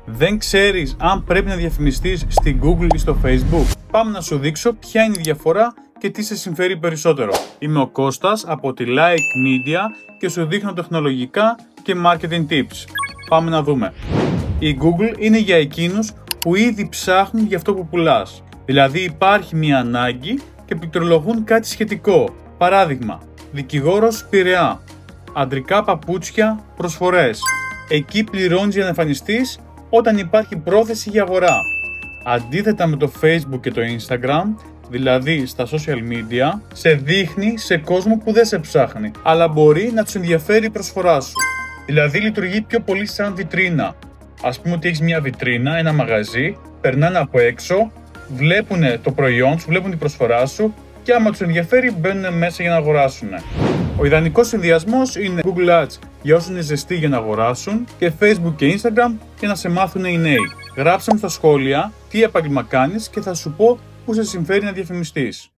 Δεν ξέρεις αν πρέπει να διαφημιστείς στην Google ή στο Facebook? Πάμε να σου δείξω ποια είναι η διαφορά και τι σε συμφέρει περισσότερο. Είμαι ο Κώστας από τη Like Media και σου δείχνω τεχνολογικά και marketing tips. Πάμε να δούμε. Η Google είναι για εκείνους που ήδη ψάχνουν για αυτό που πουλάς. Δηλαδή υπάρχει μια ανάγκη και πληκτρολογούν κάτι σχετικό. Παράδειγμα, δικηγόρος Πειραιά, αντρικά παπούτσια, προσφορές. Εκεί πληρώνεις για να εμφανιστείς όταν υπάρχει πρόθεση για αγορά. Αντίθετα με το Facebook και το Instagram, δηλαδή στα social media, σε δείχνει σε κόσμο που δεν σε ψάχνει, αλλά μπορεί να τους ενδιαφέρει η προσφορά σου. Δηλαδή λειτουργεί πιο πολύ σαν βιτρίνα. Ας πούμε ότι έχεις μια βιτρίνα, ένα μαγαζί, περνάνε από έξω, βλέπουν το προϊόν σου, βλέπουν την προσφορά σου και άμα τους ενδιαφέρει μπαίνουν μέσα για να αγοράσουν. Ο ιδανικός συνδυασμός είναι Google Ads για όσους είναι ζεστοί για να αγοράσουν και Facebook και Instagram για να σε μάθουν οι νέοι. Γράψε μου στα σχόλια τι επάγγελμα κάνεις και θα σου πω που σε συμφέρει να διαφημιστείς.